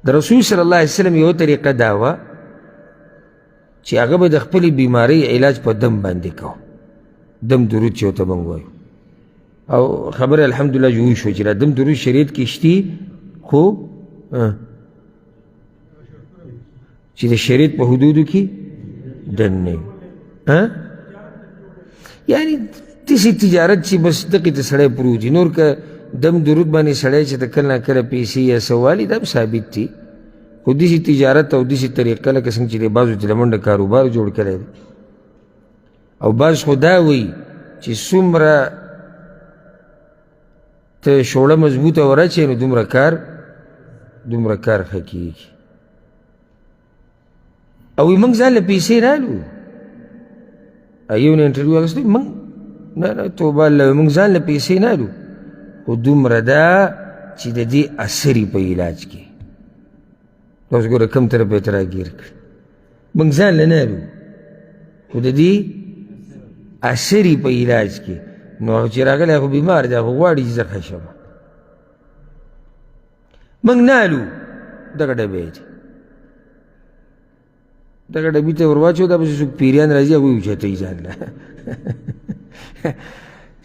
د رسول صلی الله علیه وسلم یو طریقه دا وه چې هغه به د خپلې بیمارۍ علاج په دم باندې کو، دم درود چې ورته موږ وایو. او خبره الحمدلله جوړ شو چې دا دم درود شریعت کې شتي، خو چې د شریعت په حدودو کې دننه وي. یعنی داسې تجارت چې بس دقې ته سړی پروت وي، نور که دم درود باندې سړی چې د کله نه کله پیسې یا څه والي دا هم ثابت دي، خو داسې تجارت او داسې طریقه لکه څنګه چې د بعضو چې د منډه کاروبار جوړ کړی دی. او بعض خو دا وایي چې څومره ته شوړه مضبوطه ورچې نو دومره کار ښه کېږي. او موږ ځان له پیسې رالو، یو نه انټرویو اخیستی، موږ نه توبه الله، موږ ځان له پیسې نه الو، خو دومره ده چې د دې اثر په علاج کې اوس ګوره کم طرف یې ته راګیر کړ. موږ ځان له نه الو، خو د دې اثر په علاج کې. نو هغه چې راغلی خو بیمار دی، خو غواړي چې زه ښه شم. موږ نه الو، دغه ډبې دي، دغه ډبې ته ور واچو، دا پسې څوک پیریان راځي هغوی اوچتوي ځان له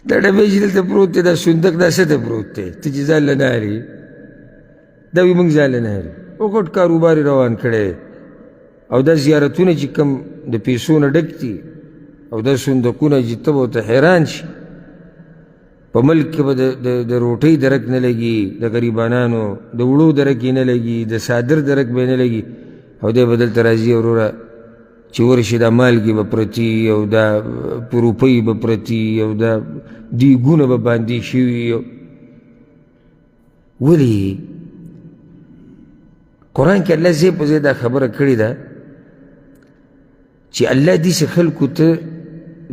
دا ډبې چې دلته پروت دی، دا صندوق دا څه ته پروت دی، ته چې ځان له نه الې، دا وایي موږ ځان له نه الو. او غټ کاروبار یې روان کړی، او دا زیارتونه چې کوم د پیسو نه ډک دي، او دا صندوقونه چې ته به ورته حیران شي. په ملک کې به د روټۍ درک نه لګي، د غریبانانو د وړو درک یې نه لګي، د صادر درک به یې نه لګي، او دی به دلته راځي وروره چې ورشي دا مالګې به پرتي، او دا روپۍ به پرتي، او دا دیګونه به باندې شوي. ولې قرآن کې الله ځای په ځای دا خبره کړې ده چې الله داسې خلکو ته،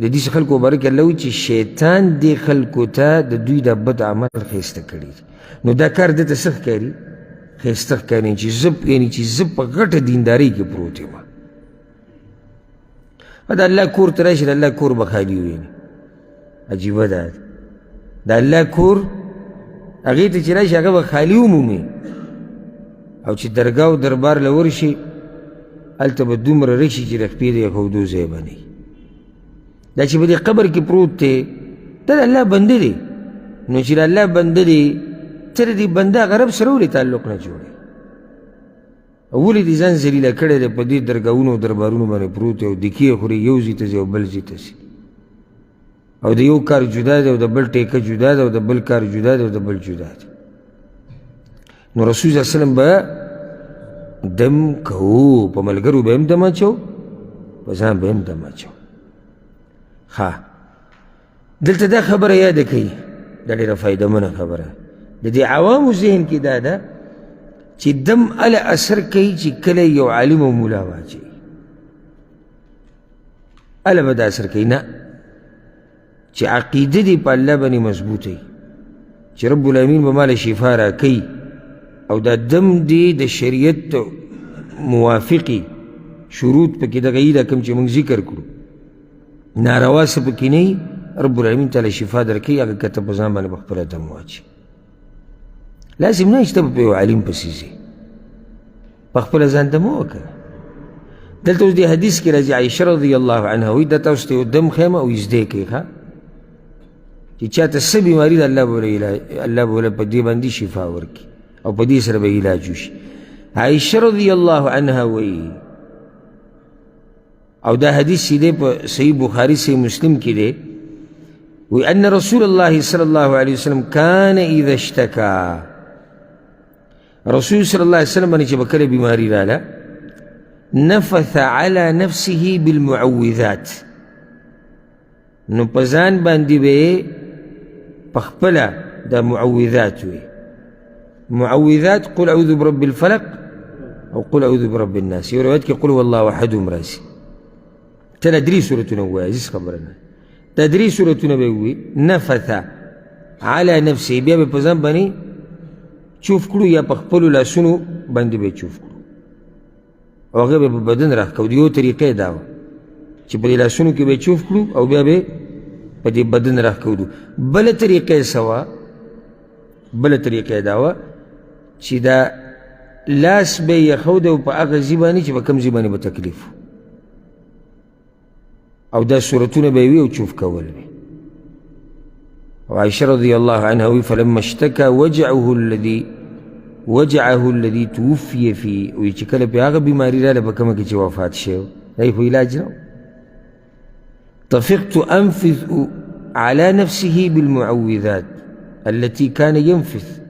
د داسې خلکو باره کې الله وایي چې شیطان دې خلکو ته د دوی د بد عمل ښایسته کړي دي. نو دا کار دته څه ښکاري؟ ښایسته ښکاري، چې زه په غټه دیندارۍ کې پروت یم. د الله کور ته راشي، د الله کور به خالي وویني. عجیبه ده، د الله کور هغې ته چې راشي هغه به خالي ومومي، او چې درګاه او دربار له ورشي هلته به دومره رشي چې د خپې د ایښودو ځای به نه وي. دا چې په دې قبر کې پروت دی، دا د الله بنده دی. نو چې د الله بنده دی، ته د دې بنده هغه رب سره ولې تعلق نه جوړوي؟ او ولې دې ځان ذلیله کړی دی په دې درګاهونو او دربارونو باندې پروت دی، او دکې یې خوري، یو ځای ته ځي او بل ځای ته ځي، او د یو کار جدا دی، او د بل ټیکه جدا ده، او د بل کار جدا دی، او د بل جدا دی. نو رسول صلی الله علیه وسلم به دم کوو، په ملګرو به هم دم اچو، په ځان به هم دم اچو. دلته دا خبره یاده کوي، دا ډېره فایدهمنه خبره د دې عوامو ذهن کې دا ده چې دم اله اثر کوي چې کله یو عالم او ملا واچوي، اله به دا اثر کوي. نه، چې عقیده دې په الله باندې مضبوط وي چې رب العالمین به ماله شفا راکوي، او دا دم دې د شریعت موافقي شروط پکې دغه یي دا کوم چې موږ ذکر کړو، ناروا څه پکې نه وي، رب العالمین تعالی شفا درکوي. هغه که ته په ځان باندې په خپله دم واچي، لازم نه چې ته په یو عالم پسې ځې، په خپله ځان دم وکړه. دلته اوس دې حدیث کې راځي، عایشه رضی الله عنها وایي دا تاسو ته یو دم ښیم او زده کړئ چې چاته څه بیماري ده، الله به په دې باندې شفا ورکړي، او په دې سره به علاج وشي. عایشه رضی الله عنها وایي، او دا حدیث چې دی په صحیح بخاري صحیح مسلم کې دی، وی ان رسول الله صلی الله علیه وسلم کان اذا اشتکا، رسول صلی الله علیه وسلم باندې چې به کله بیماري راله، نفث على نفسه بالمعوذات، نو په ځان باندې به په خپله دا معوذات وي. معوذات قل اعوذ برب الفلق او قل اعوذ برب الناس، یو روایت کې قل هو الله احد هم راځي. ته دا درې سورتونه ووایه، هېڅ خبره نه، دا درې سورتونه به ووایي. نفث على نفسه، بیا به په ځان باندې چوف کړو، یا په خپلو لاسونو باندې به چوف کړو، او هغه به په بدن راښکو. د یو طریقه یې دا وه چې په دې لاسونو کې به چوف کړو، او بیا به په دې بدن راښکودو. بله طریقه یې څه وه؟ بله طریقه یې دا وه چې دا لاس به یې یخود او په هغه ځای باندې چې په کوم ځای باندې به تکلیف او دا صورتونه به یې وي او چوف کول وي. او عائشة رضی الله عنها وی فلما اشتکا وجعه الذي توفي فيه وی چې کله پې هغه بیماري راله په کومه کې چې وفات شوی دی خو علاج نه طفقت أنفث على نفسه بالمعوذات التي كان ينفث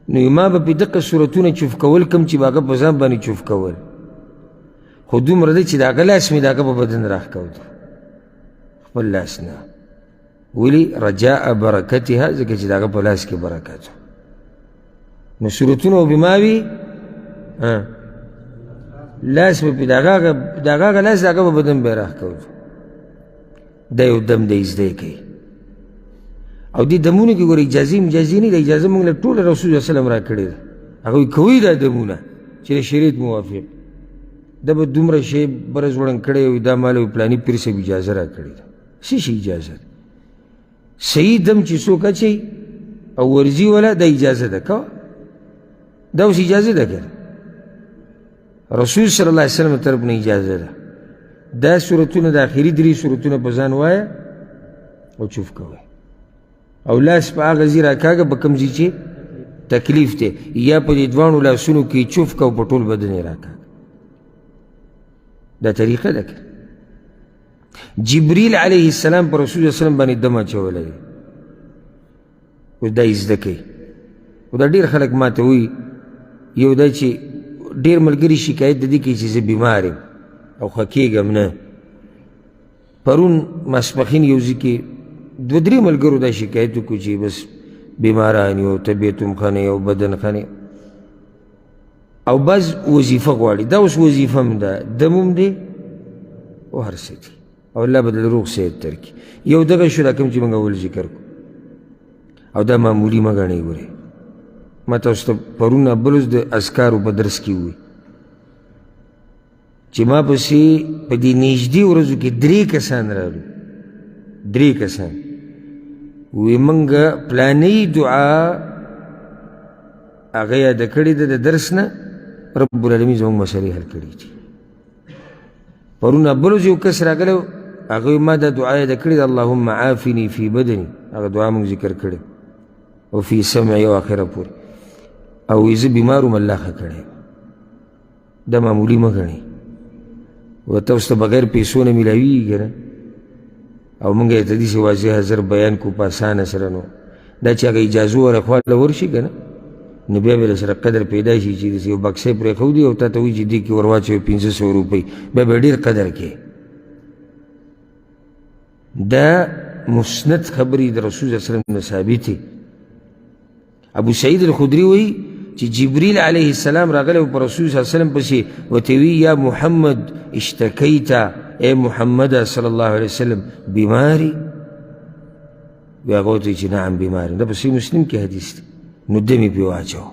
نو ما به په دقه صورتونه چوف کول کم چې به هغه په ځان باندې چوف کول خو دومره دی چې د هغه لاس مې د هغه په بدن راښکود خپل لاس نه ولي رجاء برکتها ځکه چې د هغه په لاس کې برکت نو صورتونه به ما وي لاس به پې د هغه لاس د هغه په بدن به یې راښکود دا یو دم دی زده یې کوي او دې دمونو کې ګوره اجازې مجازې نه ده اجازه موږ له ټوله رسول الله وسلم را کړې ده هغوی کوي دا دمونه چې د شریعت موافق دا به دومره شی بره ځوړن کړی وي دا ماله پلاني پیر صاحب اجازه را کړې ده څه شي اجازه ده صحیح دم چې څوک اچوي او ورځي والا دا اجازه ده کوه دا اوس اجازه ده که رسول صلی الله علیه وسلم طرف نه اجازه ده دا صورتونه د آخري 3 صورتونه په ځان وایه او چوف کوئ او لاس په هغه ځای راکاږه په کوم ځای چې تکلیف دی یا په دې دواړو لاسونو کې چوف که او په ټول بدن یې راکاږه دا طریقه ده که جبریل علیه السلام په رسول وسلم باندې دم اچولی دی اوس دا یې زده کوي خو دا ډېر خلک ما ته وایي یو دا چې ډېر ملګري شکایت د دې کوي چې زه بیمار یم او ښه کېږم نه پرون ماسپښین یو ځای کې 2-3 ملګرو دا شکایت وکړو چې بس بیماران یو طبیعت هم ښه نه او بدن ښه نه او بعض وظیفه غواړي دا اوس وظیفه هم ده دم هم دی او هر څه دي او الله به د روغ صحت درکړي یو دغه شو دا کوم چې موږ اول ذکر کړو او دا معمولي مه ګڼئ ګورئ ما تاسو ته پرون بلوز د اذکارو په درس کې ووایي چې ما پسې په دې نږدې ورځو کې 3 کسان رالو 3 کسان وی موږ پلاني دعا هغه یاده کړې ده د درس نه رب العالمین زموږ مسلې حل کړي دي پرون بلوز یو کس راغلی هغه ما دا دعا یاده کړې ده اللهم عافني فی بدني هغه دعا موږ ذکر کړې او فی سمعي او آخره پورې او زه بیمار وم الله ښه کړی دا معمولي مه ګڼئ ورته اوس ته بغیر پیسو نه میلاویږي که نه او موږ یې ته داسې واضح حضر بیان کړو په اسانه سره نو دا چې هغه اجازو والا خواله ورشي که نه نو بیا به له سره قدر پیدا شي چې داسې یو بکسه یې پرېښودي او تا ته وایي چې دې کې ور واچوي 500 روپۍ بیا به ډېر قدر کې دا مسند خبرې د رسول صلی الله علیه وسلم نه ثابتې ابو سعید الخدري وایي چې جبریل علیه السلام راغلی و په رسول صلی الله علیه وسلم پسې ورته وی یا محمد اشتکیته ای محمد صلی الله علیه وسلم بیماری وی هغه ورته وایي چې نعم بیمار دا په صحیح مسلم کې حدیث دی نو دم یې پرې واچوه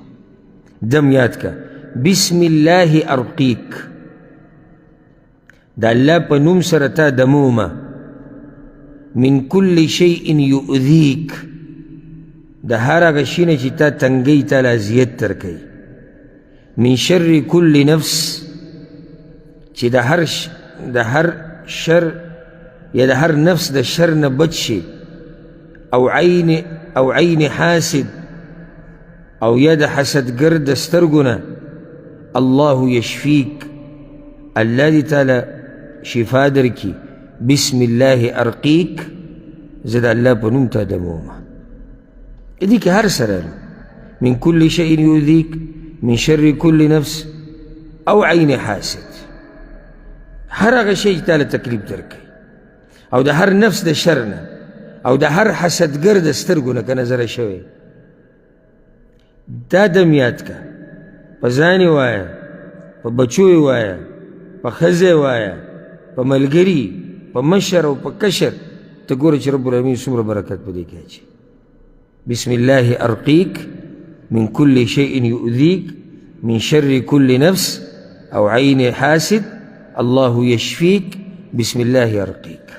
دم یاد که بسم الله ارقیک د الله په نوم سره تا دمومه من کل شیء یؤذیک د هر هغه شي نه چې تا تنګۍ تا له اذیت درکوي من شر کل نفس چې د هر شر یا د هر نفس د شر نه بچ شي او عین حاسد او یا د حسدګر د سترګو نه الله یشفیک الله دې تعالی شفا درکي بسم الله ارقیک زه د الله په نوم تا دمومه دې کې هر سره من کل شیء یؤذیک من شر کل نفس او عین حاسد هر هغه شی چې تاله تکلیف درکوي او د هر نفس د شر نه او د هر حسدګر د سترګو نه که نظره شوی دا دم یاد که په ځان یې وایه په بچو یې وایه په ښځه یې وایه په ملګري په مشر او په کشر ته ګوره چې رب العالمین څومره برکت په دې کې اچي بسم الله ارقیک من کل شیء یؤذیک من شر کل نفس او عین حاسد الله یشفیک بسم الله ارقیک